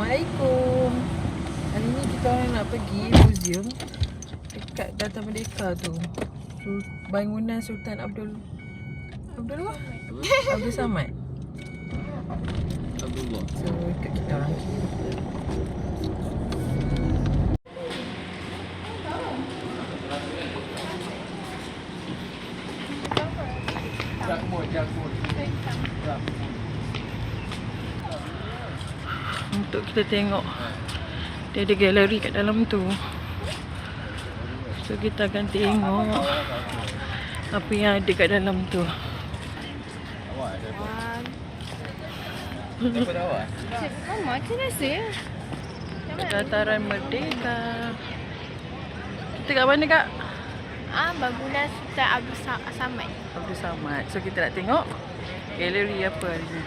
Assalamualaikum. Hari ni kita orang nak pergi museum dekat Data Merdeka tu. Bangunan Sultan Abdul Samad. So ikut kita orang. Untuk kita tengok, dia ada galeri kat dalam tu. So kita akan tengok apa yang ada kat dalam tu. Macam rasa ya? Dataran Merdeka. Kita kat mana, Kak? Bangunan Sultan Abdul Samad. Abdul Samad. So kita nak tengok galeri apa hari ni.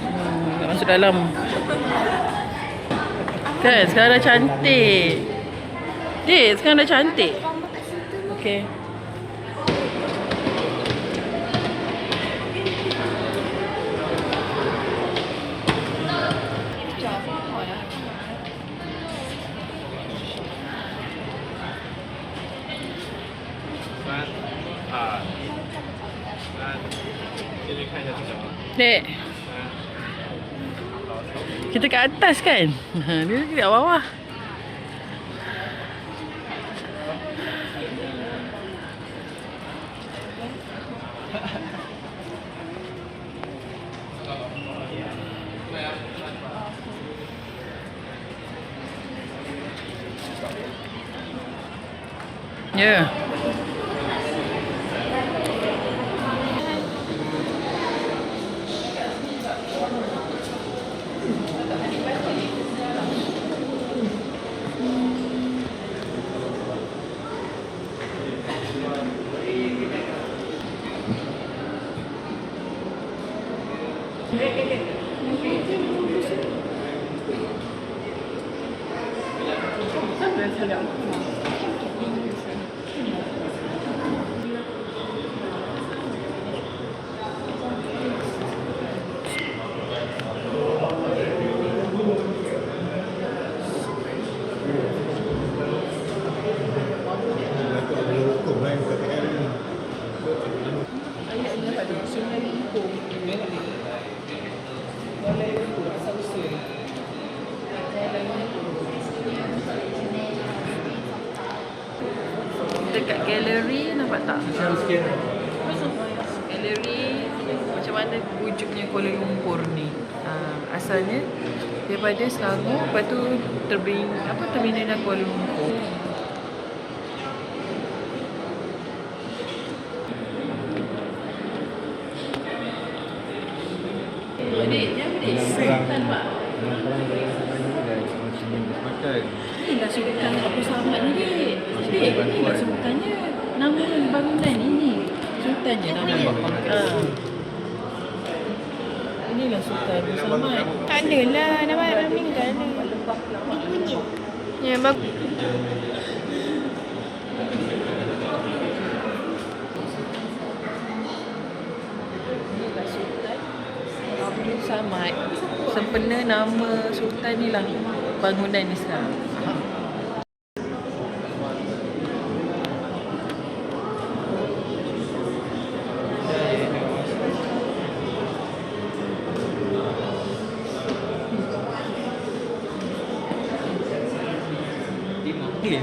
Nak masuk dalam. Kan sekarang dah cantik. Dek, sekarang dah cantik. Okay. Dek, kita kat atas kan? Dia kat bawah. Ya. Dekat galeri nampak tak? Galeri macam mana wujudnya Kuala Lumpur ni. Asalnya daripada Selangor, lepas tu terbina Kuala Lumpur. Inilah Sultan Abdul Samad ni, Dek. Inilah sultannya. Nama bangunan ini. Sultannya nama bapa. Inilah Sultan Abdul Samad. Tak adalah nama meninggal. Ya, bagus. Inilah Sultan Abdul Samad. Sempena nama sultan ni lah bangunan ni sekarang.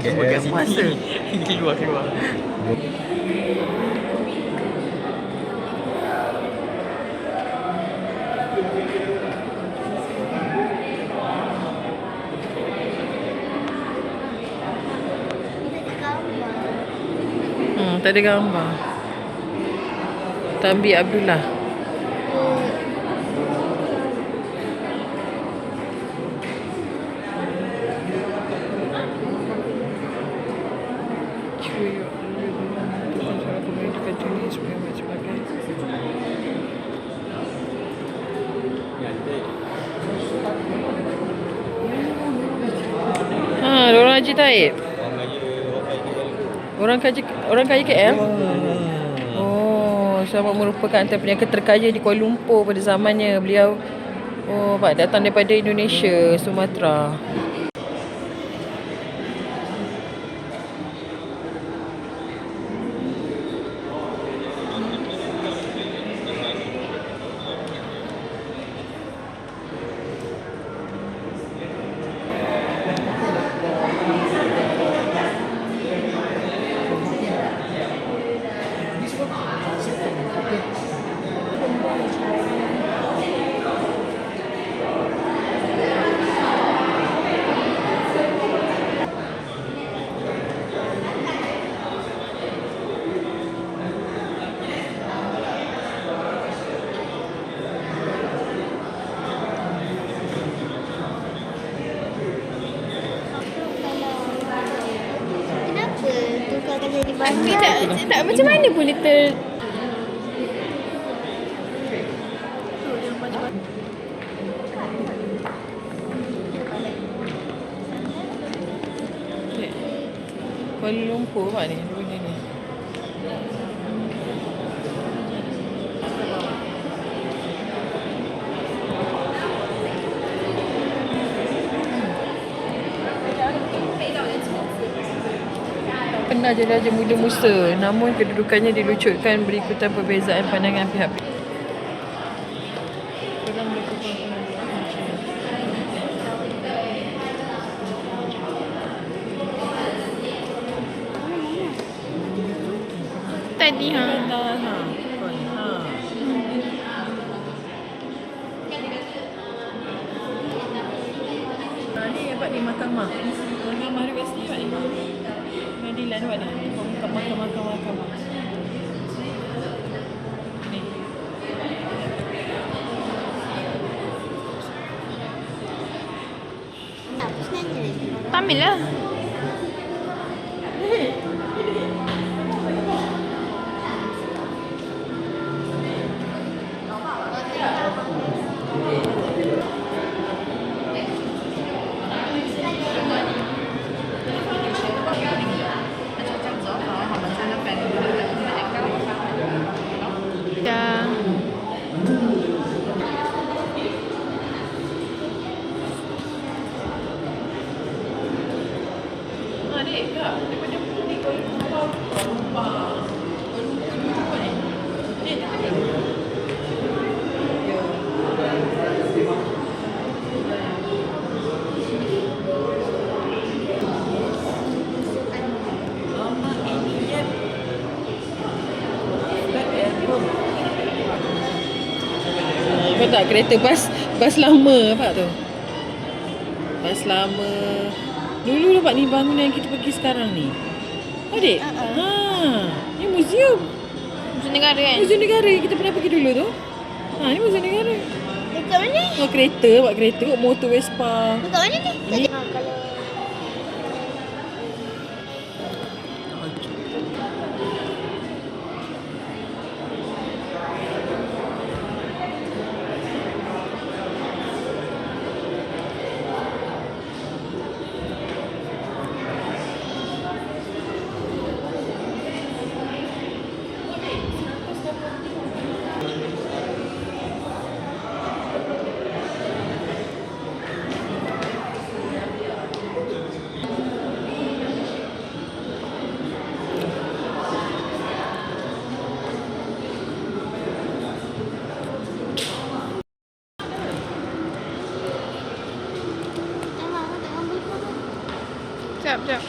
Bukan puasa. Keluar. Tak ada gambar. Tambi Abdullah. Diorang Haji Taib. Orang kaya KL? Oh, sama merupakan antara peniaga terkaya di Kuala Lumpur pada zamannya. Beliau Oh, Pak datang daripada Indonesia, Sumatera. Kenapa tukarkan jadi bandar? Tak, macam mana boleh Kuala Lumpur Pak ni, benda ni. Pernah jelajah Muda Musa, namun kedudukannya dilucutkan berikutan perbezaan pandangan pihak. tadi ha? Ni Pak di mahkamah. Mahkamah universiti Pak ni. Pengadilan Pak ni. Mahkamah. Ni. Apa sebenarnya? Tamil lah. Dah. Adik, kak, daripada ni Kuala Lumpur. Kau tak kereta bas lama Pak tu. Bas lama. Dulu dapat ni bangunan yang kita pergi sekarang ni. Adik? Ni museum. Museum Negara kan? Museum Negara yang kita pernah pergi dulu tu. Ni Museum Negara. Dekat mana? Oh, kereta, buat kereta, motor Vespa. Dekat mana ni? Ini Kalau Sekejap.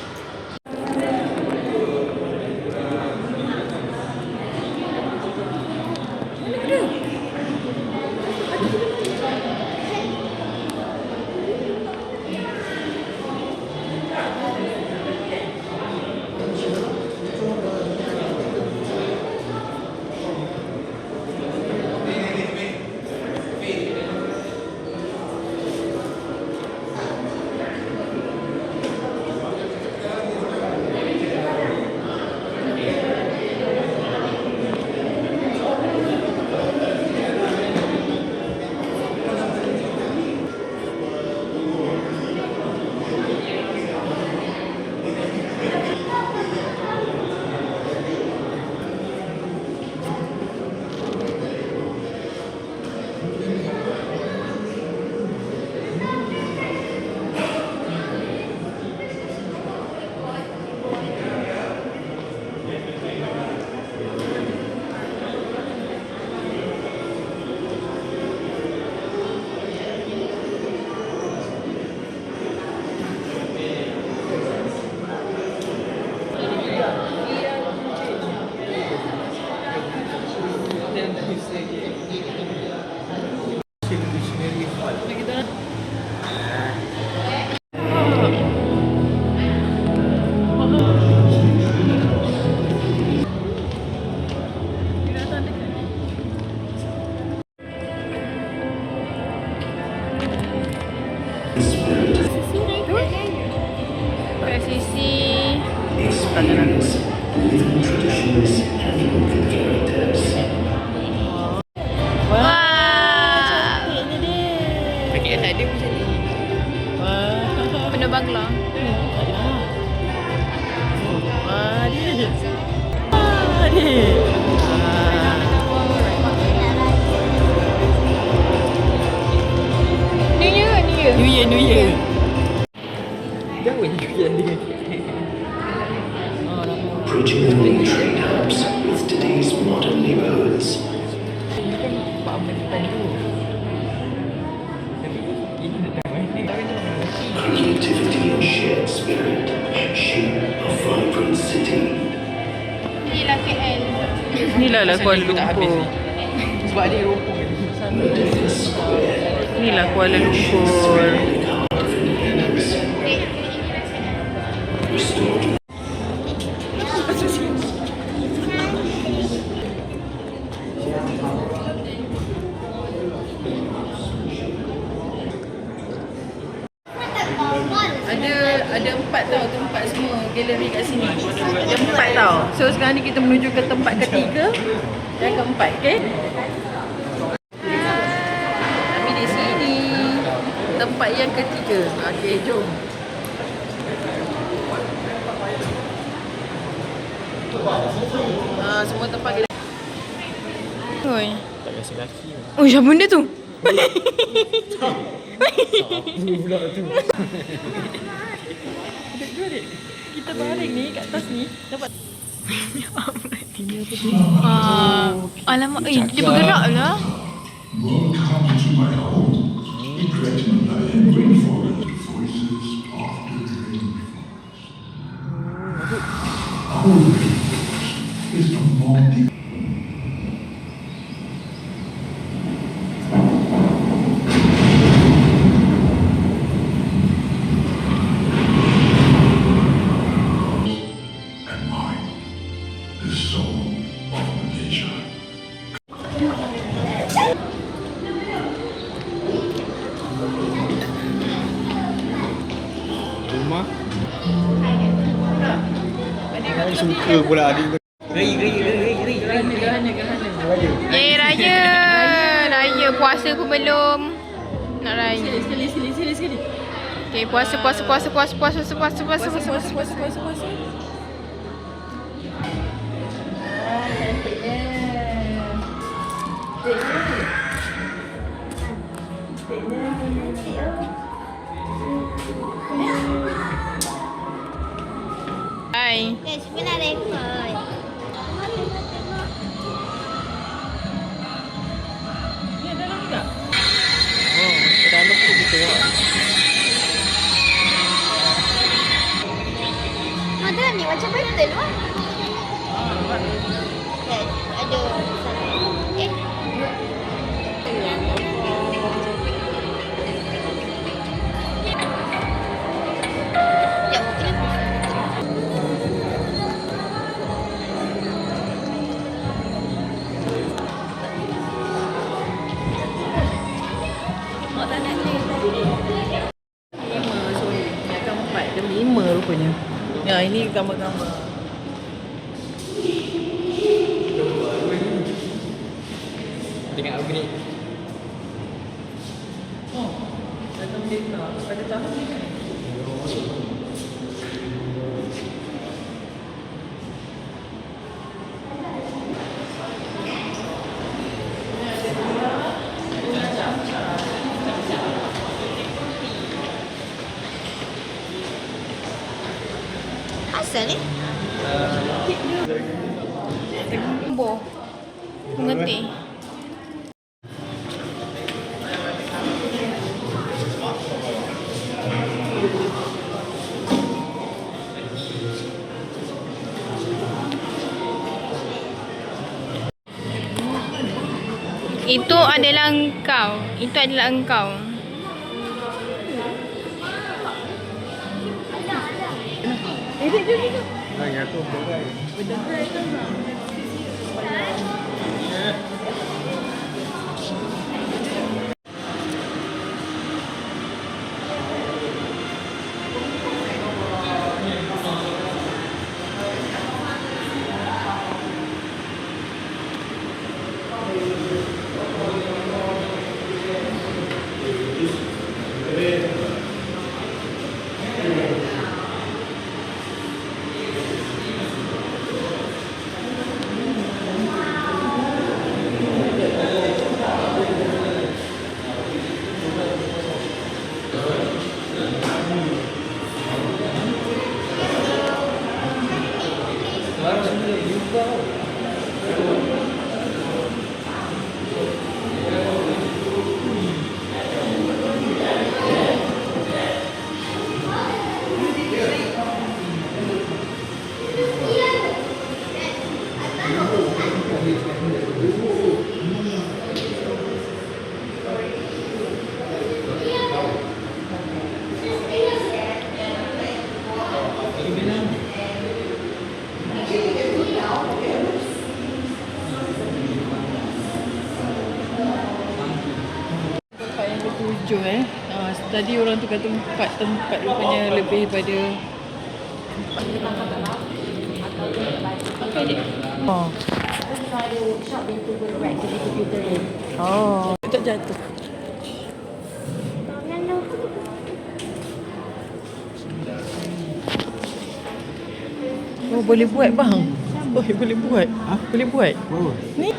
Kat sisi Experience living traditions and local characters. Wah, Wah. cantiknya dia. Pakai yang tadi macam ni. Wah. Penuh bangla. Alah. Wah, dia. Wah, dia. New Year ke New Year? New Year, New Year. Bridging the new trade hubs with today's modern neighborhoods. Creativity and shared spirit shape a vibrant city. Inilah KL. Inilah lah Kuala Lumpur. Sebab dia rompong ni. This square Inilah Kuala Lumpur. smiling heart of independence. Restored Ada 4 tau tempat semua galeri kat sini. Ada 4 tau. So sekarang ni kita menuju ke tempat ketiga dan keempat, okey? Kami di sini. Tempat yang ketiga. Okey, jom. Semua tempat galeri. Oi. Tak kasi laki. Oh, siapa benda tu? Pula tu. Kita baring ni kat atas ni dapat Alamak, dia bergerak lah. Welcome to my home. Regret I am grateful for the voices of the rainforest. Our rainforest is among the and mine, the soul of Malaysia. Rumah. Saya suka pula adik tu. Geri. Raya. Raya puasa pun belum. Nak raya. Sekali. Okay, puasa. Hai. Sebenarnya rekod. Ni dalam juga. Oh, ke dalam tu kita tengok. Ada ni macam betul lah. Yes, ada. Eh. Ya, kenapa? Yang keempat. Ada 5 rupanya. Ya, ini gambar-gambar. Tengok upgrade. Oh, datang data. Pada tahun ni kan? Asal ni? Boh. Mengerti. Itu adalah engkau. Yang tu berai. Tadi orang tu kata tempat rupanya lebih pada apa ni? Oh. Oh, tak jatuh. Oh, boleh buat bang. Oh, boleh buat. Boleh buat. Oh. Ni.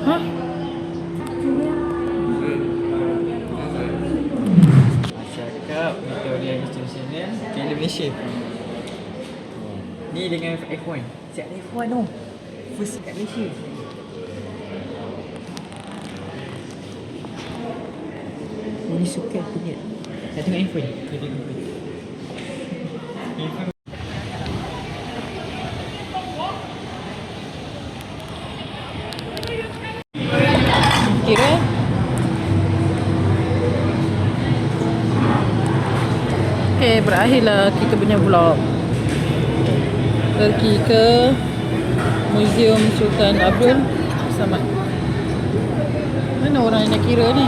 Hah? Cakap Victoria Institutional Kali Malaysia. Ni dengan F1. Siap F1 tu. First kat Malaysia. Ini suka punya. Saya tengok F1. Kira okay, berakhirlah kita punya vlog. Pergi ke Museum Sultan Abdul Samad. Mana orang yang nak kira ni?